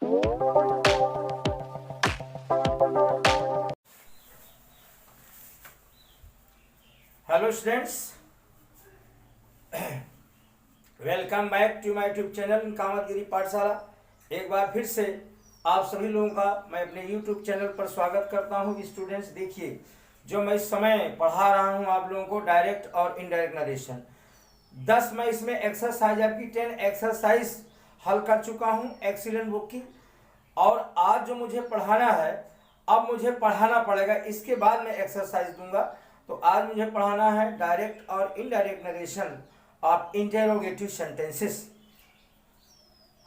Hello students, welcome back to my YouTube channel Kamatgiri Pathshala. एक बार फिर से आप सभी लोगों का मैं अपने यूट्यूब चैनल पर स्वागत करता हूं। स्टूडेंट्स, देखिए जो मैं इस समय पढ़ा रहा हूं आप लोगों को डायरेक्ट और इनडायरेक्ट नरेशन 10 मैं इसमें एक्सरसाइज आपकी 10 एक्सरसाइज हल कर चुका हूं एक्सीलेंट बुक की। और आज जो मुझे पढ़ाना है, अब मुझे पढ़ाना पड़ेगा, इसके बाद मैं एक्सरसाइज दूंगा। तो आज मुझे पढ़ाना है डायरेक्ट और indirect narration of interrogative sentences.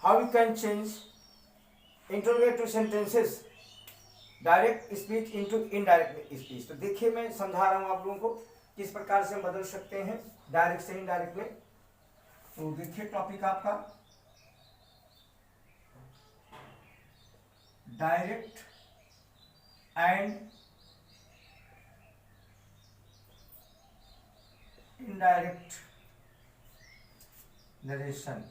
How you can change interrogative sentences direct speech into indirect speech. तो देखिए मैं समझा रहा हूं आप लोगों को किस प्रकार से हम बदल सकते हैं डायरेक्ट से इनडायरेक्ट में। तो देखिए टॉपिक आपका direct and indirect narration.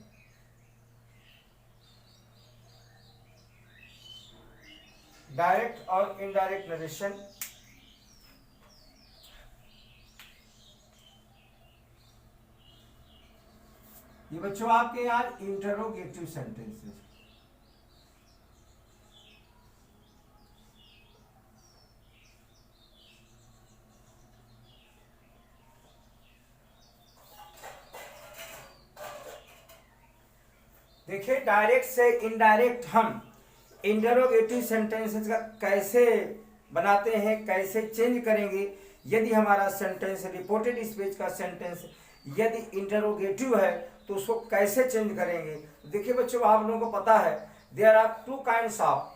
Direct और इनडायरेक्ट नरेशन ये बच्चों आपके यहाँ इंटरोगेटिव सेंटेंसेस। देखिए डायरेक्ट से इनडायरेक्ट हम इंटरोगेटिव सेंटेंसेस का कैसे बनाते हैं, कैसे चेंज करेंगे। यदि हमारा सेंटेंस रिपोर्टेड स्पीच का सेंटेंस यदि इंटरोगेटिव है तो उसको कैसे चेंज करेंगे। देखिए बच्चों, आप लोगों को पता है there are two kinds of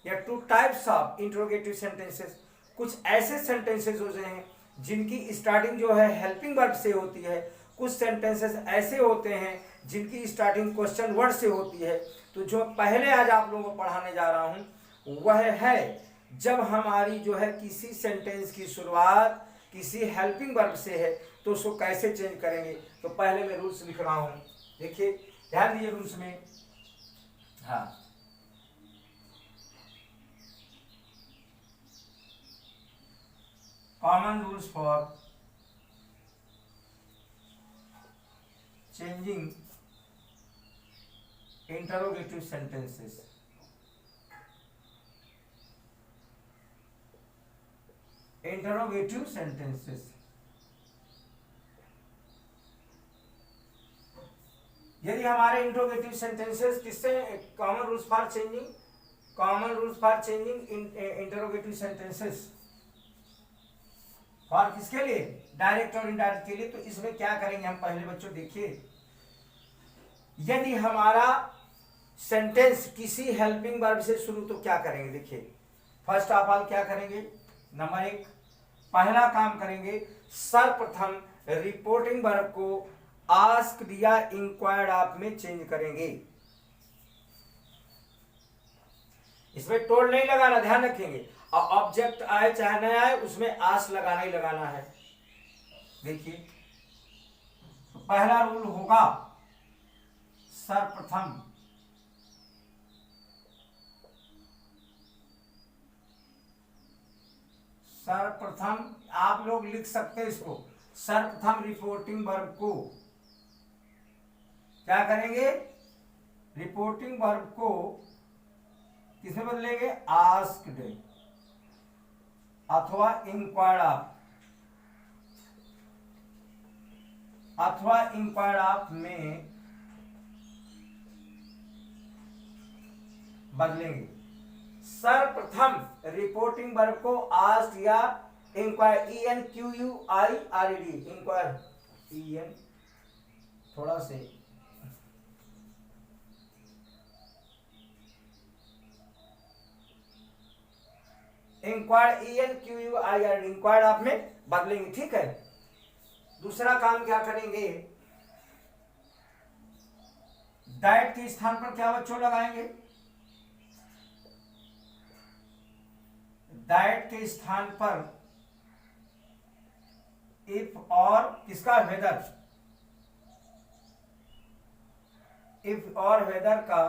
या two types of interrogative sentences. कुछ ऐसे सेंटेंसेस होते हैं जिनकी स्टार्टिंग जो है हेल्पिंग वर्ब से होती है, कुछ सेंटेंसेस ऐसे होते हैं जिनकी स्टार्टिंग क्वेश्चन वर्ड से होती है। तो जो पहले आज आप लोगों को पढ़ाने जा रहा हूं वह है जब हमारी जो है किसी सेंटेंस की शुरुआत किसी हेल्पिंग वर्ब से है तो उसको कैसे चेंज करेंगे। तो पहले मैं रूल्स लिख रहा हूं, देखिए ध्यान दीजिए रूल्स में। हाँ, common rules for changing interrogative sentences. Interrogative sentences यदि हमारे इंटरोगेटिव सेंटेंसेस किससे common rules for changing interrogative sentences for किसके लिए, डायरेक्ट और इनडायरेक्ट के लिए। तो इसमें क्या करेंगे हम पहले बच्चों, देखिए यदि हमारा सेंटेंस किसी हेल्पिंग वर्ब से शुरू तो क्या करेंगे। देखिए फर्स्ट ऑफ ऑल क्या करेंगे, नंबर 1 पहला काम करेंगे, सर्वप्रथम रिपोर्टिंग वर्ब को आस्क्ड या इंक्वायर्ड ऑफ में चेंज करेंगे। इसमें टोल्ड नहीं लगाना, ध्यान रखेंगे। और ऑब्जेक्ट आए चाहे न आए उसमें आस्क लगाना ही लगाना है। देखिए तो पहला रूल होगा सर्वप्रथम आप लोग लिख सकते हैं इसको, सर्वप्रथम रिपोर्टिंग वर्ब को क्या करेंगे, रिपोर्टिंग वर्ब को किसमें बदलेंगे, आस्क्ड अथवा इंक्वायर्ड ऑफ में बदलेंगे। सर्वप्रथम रिपोर्टिंग वर्ब को आस्क्ड या इंक्वायर, ENQUIRED इंक्वायर, EN थोड़ा से इंक्वायर, ENQUIRED इंक्वायर्ड आप में बदलेंगे। ठीक है, दूसरा काम क्या करेंगे, दैट के स्थान पर क्या बच्चों लगाएंगे, दैट के स्थान पर इफ और किसका, वेदर, इफ और वेदर का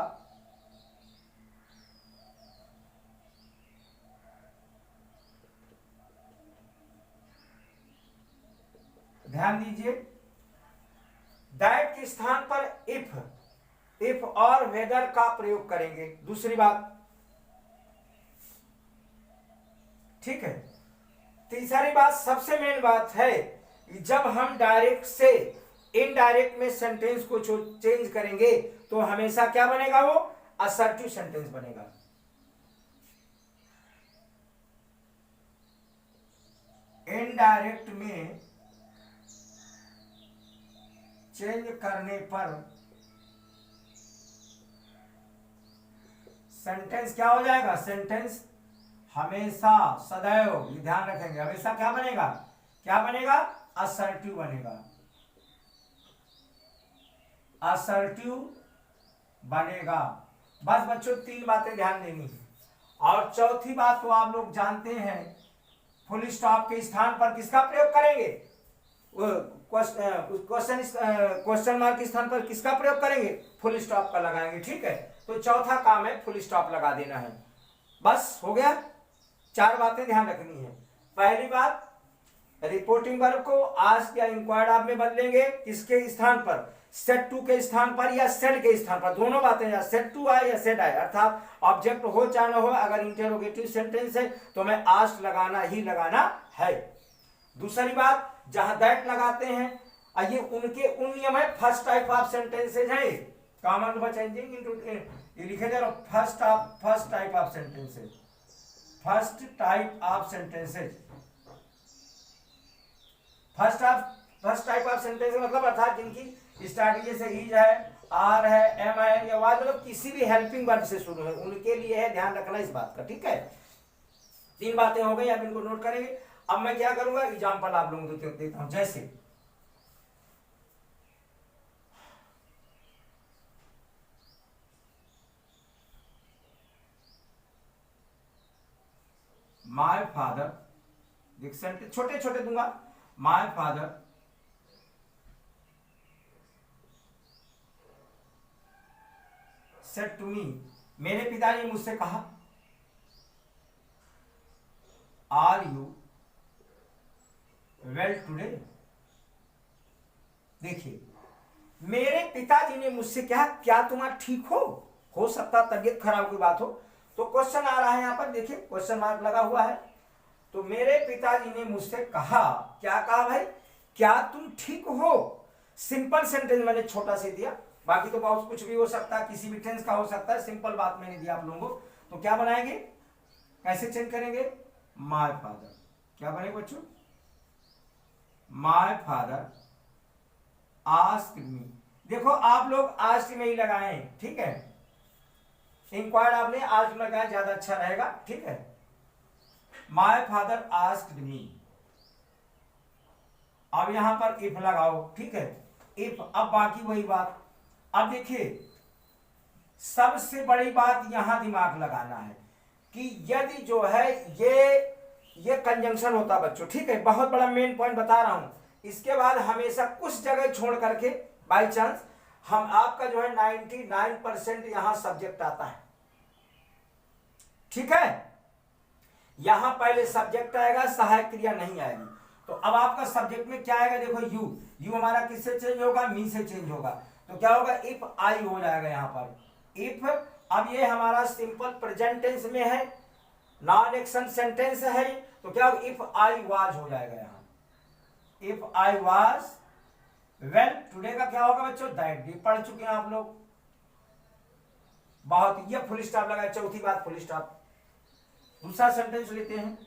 ध्यान दीजिए, दैट के स्थान पर इफ और वेदर का प्रयोग करेंगे। दूसरी बात, ठीक है। तीसरी बात, सबसे मेन बात है, जब हम डायरेक्ट से इनडायरेक्ट में सेंटेंस को चेंज करेंगे तो हमेशा क्या बनेगा, वो असर्टिव सेंटेंस बनेगा। इनडायरेक्ट में चेंज करने पर सेंटेंस क्या हो जाएगा, सेंटेंस हमेशा सदैव, ये ध्यान रखेंगे, हमेशा क्या बनेगा, क्या बनेगा, असर्टिव बनेगा, असर्टिव बनेगा। बस बच्चों 3 बातें ध्यान देनी है। और चौथी बात तो आप लोग जानते हैं, फुल स्टॉप के स्थान पर किसका प्रयोग करेंगे, क्वेश्चन मार्क के स्थान पर किसका प्रयोग करेंगे, फुल स्टॉप का लगाएंगे। ठीक है, तो चौथा काम है फुल स्टॉप लगा देना है। बस हो गया। 4 बातें ध्यान रखनी है। पहली बात, रिपोर्टिंग वर्ब को आस्क या इंक्वायर्ड आप में बदलेंगे, किसके स्थान पर, सेड टू के स्थान पर या सेड के स्थान पर, दोनों बातें, या सेड टू आए या सेड आए, अर्थात ऑब्जेक्ट हो चाहे न हो, अगर इंटरोगेटिव सेंटेंस है तो मैं आस्क लगाना ही लगाना है। दूसरी बात, जहां दैट लगाते हैं ये उनके उन नियम है, फर्स्ट टाइप ऑफ सेंटेंसेज है, कॉमन चेंजिंग इनटू, ये लिखे जा रहा, first type of sentences, first type of sentences, first type of sentence मतलब अर्थात जिनकी स्टार्टिंग जैसे इज है, आर है, एम है, या वाज, मतलब किसी भी हेल्पिंग वर्ब से शुरू है, उनके लिए है, ध्यान रखना इस बात का। ठीक है, 3 बातें हो गई, आप इनको नोट करेंगे। अब मैं क्या करूंगा, एग्जाम्पल आप लोगों को देता हूं। जैसे माय फादर, देख सेंटेंस छोटे छोटे दूंगा, my father said to me, मेरे पिताजी ने मुझसे कहा, आर यू वेल टुडे। देखिए, मेरे पिताजी ने मुझसे कहा, क्या तुम ठीक हो सकता तबीयत खराब की बात हो, तो क्वेश्चन आ रहा है यहां पर, देखिए क्वेश्चन मार्क लगा हुआ है। तो मेरे पिताजी ने मुझसे कहा, क्या कहा भाई, क्या तुम ठीक हो। सिंपल सेंटेंस मैंने छोटा से दिया, बाकी तो बहुत कुछ भी हो सकता है, किसी भी टेंस का हो सकता है, सिंपल बात मैंने दिया आप लोगों को। तो क्या बनाएंगे, कैसे चेंज करेंगे, माय फादर, क्या बनेगा बच्चों, माय फादर आस्क्ड मी। देखो आप लोग आस्क्ड में ही लगाए, ठीक है, इंक्वायर्ड आपने आस्क्ड में लगाया, ज्यादा अच्छा रहेगा। ठीक है, माय फादर आस्क्ड मी। अब यहां पर इफ लगाओ, ठीक है, इफ। अब बाकी वही बात। अब देखिए, सबसे बड़ी बात यहां दिमाग लगाना है कि यदि जो है ये कंजंक्शन होता बच्चों, ठीक है, बहुत बड़ा मेन पॉइंट बता रहा हूं। इसके बाद हमेशा कुछ जगह छोड़ करके बाई चांस हम आपका जो है 99% यहां सब्जेक्ट आता है। ठीक है, यहां पहले सब्जेक्ट आएगा, सहायक क्रिया नहीं आएगी। तो अब आपका सब्जेक्ट में क्या आएगा, देखो यू हमारा किससे चेंज होगा, मी से चेंज होगा। तो क्या होगा, इफ आई हो जाएगा यहां पर, इफ। अब ये हमारा सिंपल प्रेजेंट टेंस में है, नॉन एक्शन सेंटेंस है, तो क्या होगा, इफ आई वाज हो जाएगा यहां, if I was well today का क्या होगा बच्चों, दैट भी पढ़ चुके हैं आप लोग बहुत। ये फुल स्टॉप लगाए, चौथी बात फुल स्टॉप। दूसरा सेंटेंस लेते हैं,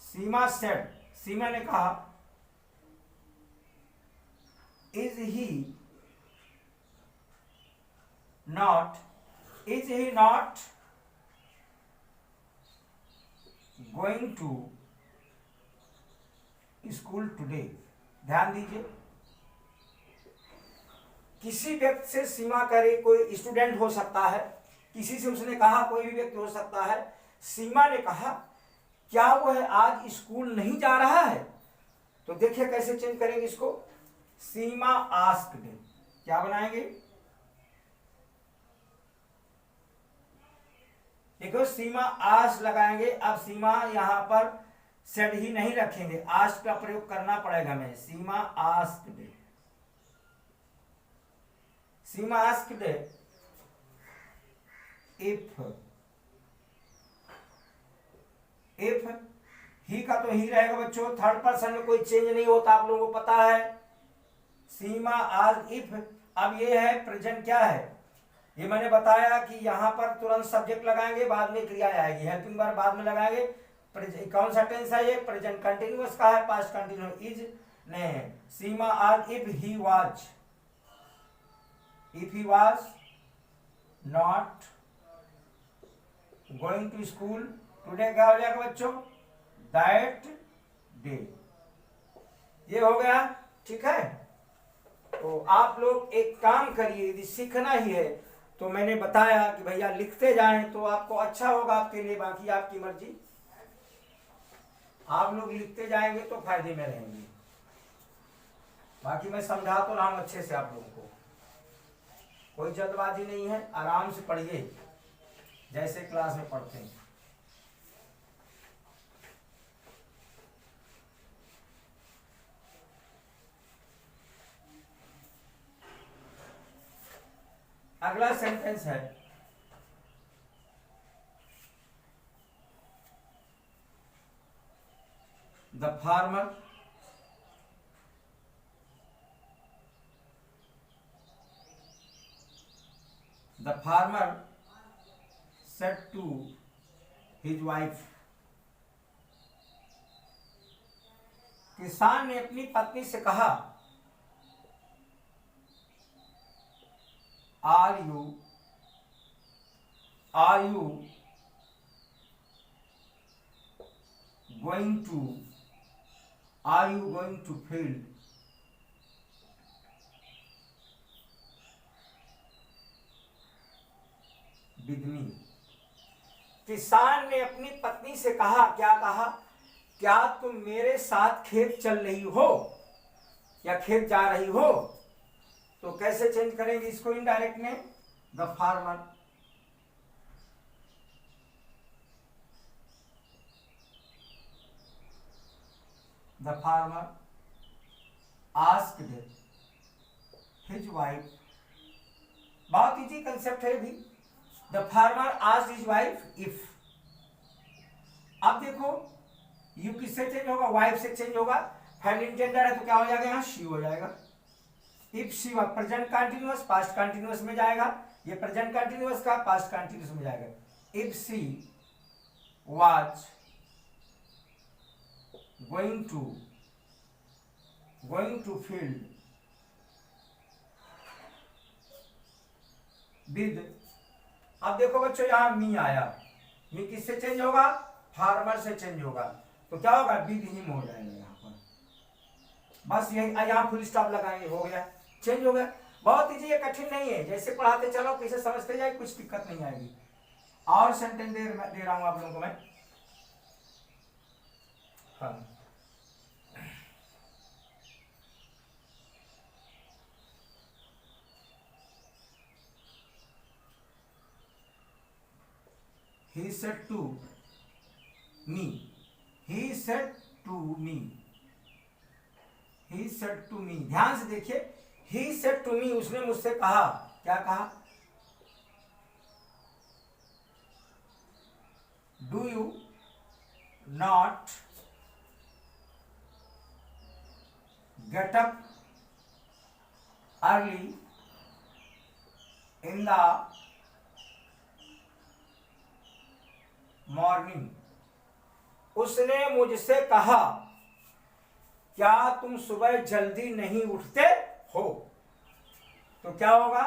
सीमा सेड, सीमा ने कहा, is he not going to school today. ध्यान दीजिए, किसी व्यक्ति से सीमा करे, कोई स्टूडेंट हो सकता है, किसी से उसने कहा, कोई भी व्यक्ति हो सकता है। सीमा ने कहा, क्या वह आज स्कूल नहीं जा रहा है। तो देखिए कैसे चेंज करेंगे इसको, सीमा आस्क्ड, क्या बनाएंगे, देखो सीमा आस्ट लगाएंगे। अब सीमा यहाँ पर सेड ही नहीं रखेंगे, आस्ट का प्रयोग करना पड़ेगा हमें। Seema asked, Seema asked if he का तो ही रहेगा बच्चों, थर्ड पर्सन में कोई चेंज नहीं होता, आप लोगों को पता है। सीमा आज इफ, अब ये है प्रेजेंट क्या है, ये मैंने बताया कि यहां पर तुरंत सब्जेक्ट लगाएंगे, बाद में क्रिया आएगी, हेल्पिंग वर्ब बाद में लगाएंगे। कौन सा टेंस है ये, प्रेजेंट कंटिन्यूअस का है, पास्ट कंटिन्यूअस इज नहीं है। सीमा आज if he was not going to school today, क्या हो जाएगा बच्चों, दैट डे। ये हो गया, ठीक है। तो आप लोग एक काम करिए, यदि सीखना ही है तो मैंने बताया कि भैया लिखते जाएं तो आपको अच्छा होगा आपके लिए, बाकी आपकी मर्जी। आप लोग लिखते जाएंगे तो फायदे में रहेंगे। बाकी मैं समझा तो रहा हूं अच्छे से आप लोगों को, कोई जल्दबाजी नहीं है, आराम से पढ़िए जैसे क्लास में पढ़ते हैं। अगला सेंटेंस है, the farmer said to his wife, किसान ने अपनी पत्नी से कहा, are you going to field with me. किसान ने अपनी पत्नी से कहा, क्या कहा, क्या तुम मेरे साथ खेत चल रही हो या खेत जा रही हो। तो कैसे चेंज करेंगे इसको इनडायरेक्ट में, the farmer asked his wife, बहुत इजी कंसेप्ट है भी। The farmer asked his wife if, अब देखो यू किससे चेंज होगा, वाइफ से चेंज होगा, फेमिनिन जेंडर है तो क्या हो जाएगा, यहाँ शी हो जाएगा। If she, present continuous past continuous में जाएगा, ये प्रेजेंट कंटिन्यूअस का पास्ट कंटिन्यूअस में जाएगा। If she was going to field with, अब देखो बच्चों यहां मी आया, मी किससे चेंज होगा, फार्मर से चेंज होगा, तो क्या होगा, विद हिम हो जाएगा यहाँ पर। बस यही, यहाँ फुल स्टॉप लगाएंगे, हो गया, चेंज हो गया। बहुत इजी है, कठिन नहीं है, जैसे पढ़ाते चलो कैसे समझते जाए, कुछ दिक्कत नहीं आएगी। और सेंटेंस दे रहा हूं आप लोगों को मैं, हाँ he said to me, ध्यान से देखिए, he said to me, उसने मुझसे कहा, क्या कहा, do you not get up early in the morning. उसने मुझसे कहा, क्या तुम सुबह जल्दी नहीं उठते हो। तो क्या होगा,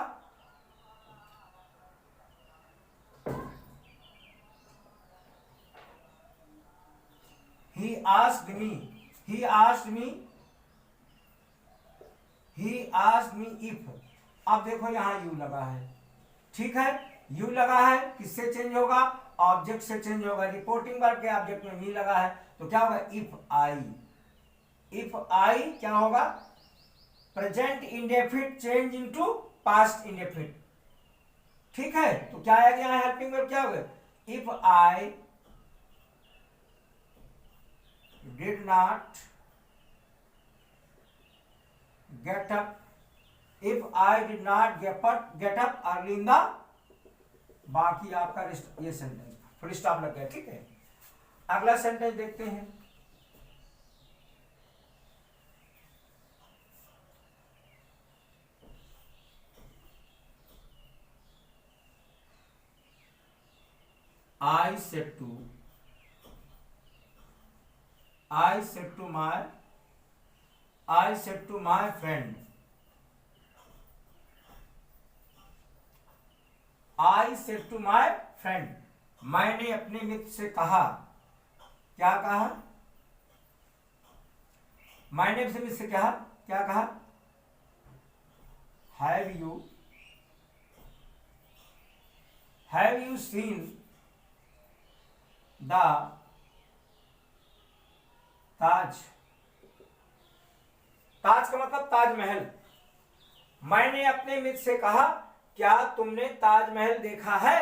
he asked me if, अब देखो यहां यू लगा है, ठीक है, यू लगा है, किससे चेंज होगा, ऑब्जेक्ट से चेंज होगा, रिपोर्टिंग वर्ब के ऑब्जेक्ट में मी लगा है, तो क्या होगा, इफ आई क्या होगा, present indefinite change into past indefinite, ठीक है। तो क्या आएगा यहाँ हेल्पिंग वर्ब, क्या होगा, if I did not get up, if I did not get up early in the, बाकी आपका ये सेंटेंस फुल स्टॉप लग गया, ठीक है। अगला सेंटेंस देखते हैं। I said to my friend, I said to my friend, मैंने अपने मित्र से कहा, क्या कहा? मैंने अपने मित्र से कहा, क्या कहा? Have you seen the ताज? ताज का मतलब ताजमहल। मैंने अपने मित्र से कहा, क्या तुमने ताजमहल देखा है,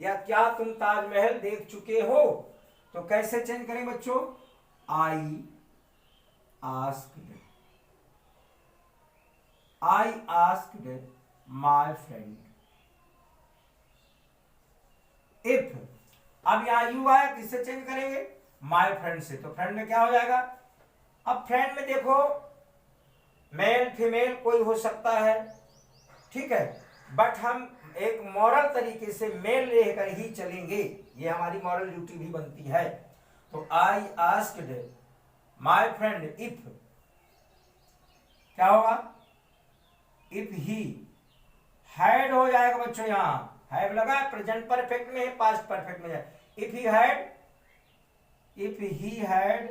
या क्या तुम ताजमहल देख चुके हो? तो कैसे चेंज करें बच्चों? I asked my friend if, अब यहां यू आया, किससे चेंज करेंगे? माय फ्रेंड से। तो फ्रेंड में क्या हो जाएगा? अब फ्रेंड में देखो मेल फीमेल कोई हो सकता है, ठीक है, बट हम एक मॉरल तरीके से मेल लेकर ही चलेंगे, ये हमारी मॉरल ड्यूटी भी बनती है। तो I asked my friend if, क्या होगा? इफ ही हैड हो जाएगा बच्चों, यहां हैव लगा है, प्रेजेंट परफेक्ट में है, पास्ट परफेक्ट में जाए। If he had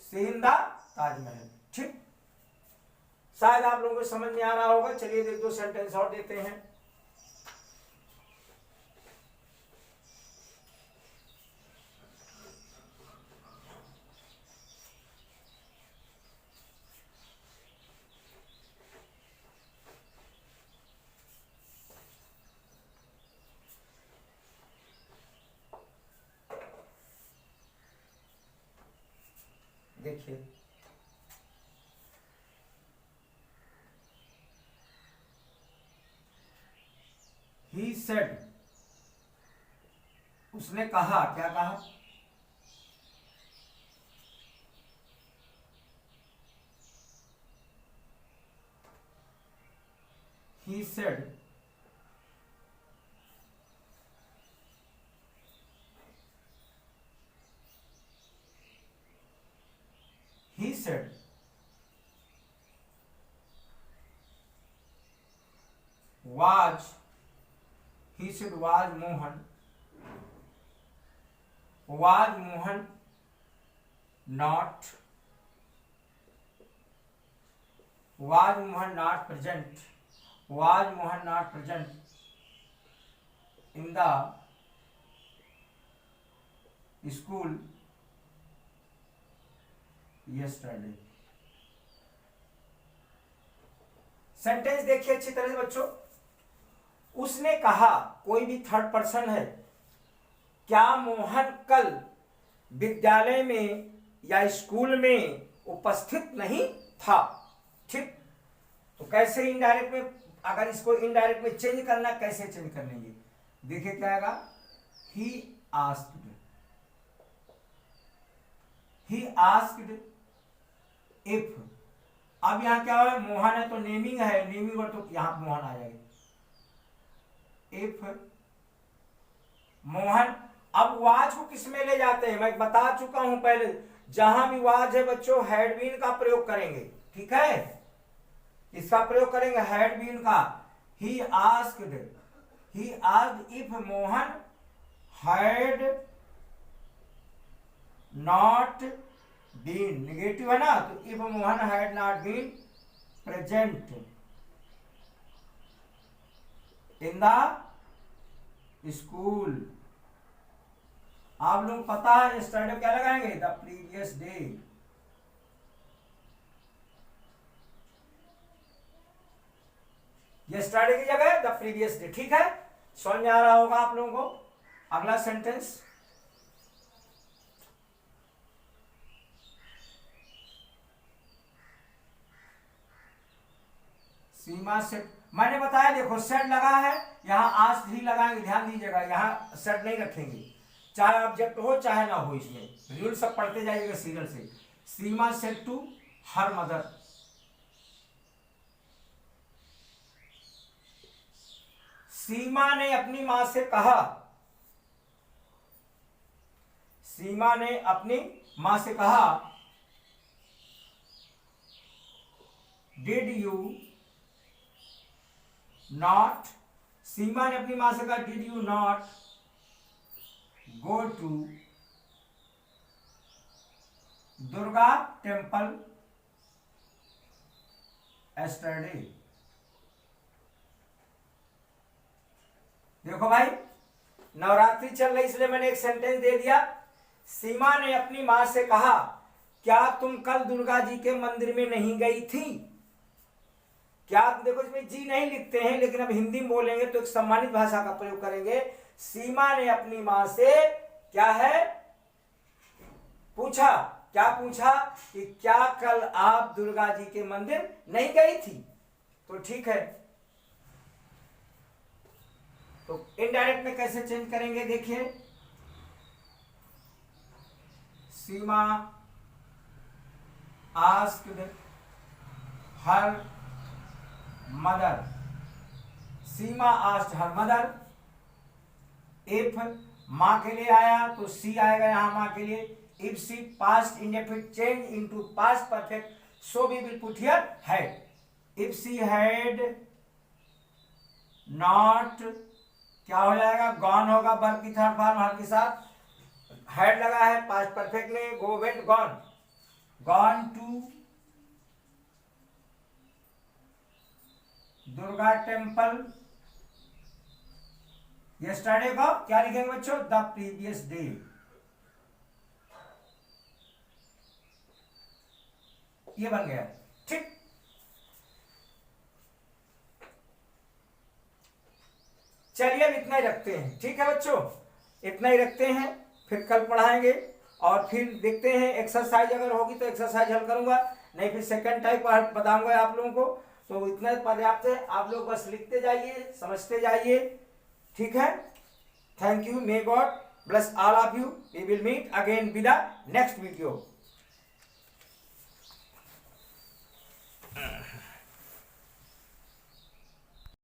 seen the Taj Mahal, ठीक। शायद आप लोगों को समझ में आ रहा होगा। चलिए एक दो सेंटेंस और देते हैं। देखिए, he said, उसने कहा, क्या कहा? he said was Mohan not present in the school yesterday। Sentence देखिए अच्छी तरह से बच्चों। उसने कहा, कोई भी थर्ड पर्सन है, क्या मोहन कल विद्यालय में या स्कूल में उपस्थित नहीं था, ठीक। तो कैसे इनडायरेक्ट में, अगर इसको इनडायरेक्ट में चेंज करना, कैसे चेंज कर लेंगे? देखिए क्या आएगा? ही आस्क्ड इफ, अब यहां क्या है? मोहन है तो नेमिंग है, नेमिंग वर्ड, तो यहां मोहन आ जाएगा। इफ मोहन, अब वाज को किस में ले जाते हैं? मैं बता चुका हूं पहले, जहां भी वाज है बच्चों हैड बीन का प्रयोग करेंगे, ठीक है, इसका प्रयोग करेंगे हैड बीन का। He asked if Mohan had not been, negative है ना, तो if Mohan had not been present in the school. आप लोग पता है यस्टरडे क्या लगाएंगे? The previous day. यस्टरडे की जगह द प्रीवियस डे, ठीक है। समझ में आ रहा होगा आप लोगों को। अगला सेंटेंस, सीमा से, मैंने बताया देखो सेट लगा है, यहाँ आज ही लगाएंगे, ध्यान दीजिएगा, यहाँ सेट नहीं रखेंगे, चाहे ऑब्जेक्ट हो चाहे ना हो, इसमें रूल सब पढ़ते जाइएगा सीरियल से। सीमा सेड टू हर मदर, सीमा ने अपनी मां से कहा, सीमा ने अपनी मां से कहा, डिड यू नॉट, सीमा ने अपनी मां से कहा did you not go to Durga temple yesterday. देखो भाई, नवरात्रि चल रही इसलिए मैंने एक सेंटेंस दे दिया। सीमा ने अपनी मां से कहा, क्या तुम कल दुर्गा जी के मंदिर में नहीं गई थी? क्या, देखो इसमें जी नहीं लिखते हैं, लेकिन अब हिंदी में बोलेंगे तो एक सम्मानित भाषा का प्रयोग करेंगे। सीमा ने अपनी मां से क्या है पूछा, क्या पूछा कि क्या कल आप दुर्गा जी के मंदिर नहीं गई थी? तो ठीक है, तो इनडायरेक्ट में कैसे चेंज करेंगे देखिए, Seema asked her mother, Seema asked her mother, if मां के लिए आया तो सी आएगा यहां मां के लिए, if she past indefinite change into past perfect, so we will put here had, if she had not, क्या हो जाएगा, गॉन होगा, वर्ब की थर्ड फॉर्म हर के साथ, हैड लगा है पास्ट परफेक्ट में, go went gone, gone to Durga temple yesterday को क्या लिखेंगे बच्चों, द प्रीवियस डे। ये बन गया, ठीक। चलिए अब इतना ही रखते हैं, ठीक है बच्चों, इतना ही रखते हैं, फिर कल पढ़ाएंगे और फिर देखते हैं एक्सरसाइज अगर होगी तो एक्सरसाइज हल करूंगा, नहीं फिर सेकंड टाइप बताऊंगा आप लोगों को। तो इतना पर्याप्त है, आप लोग बस लिखते जाइए, समझते जाइए, ठीक है। Thank you, may God bless all of you, we will meet again with the next video.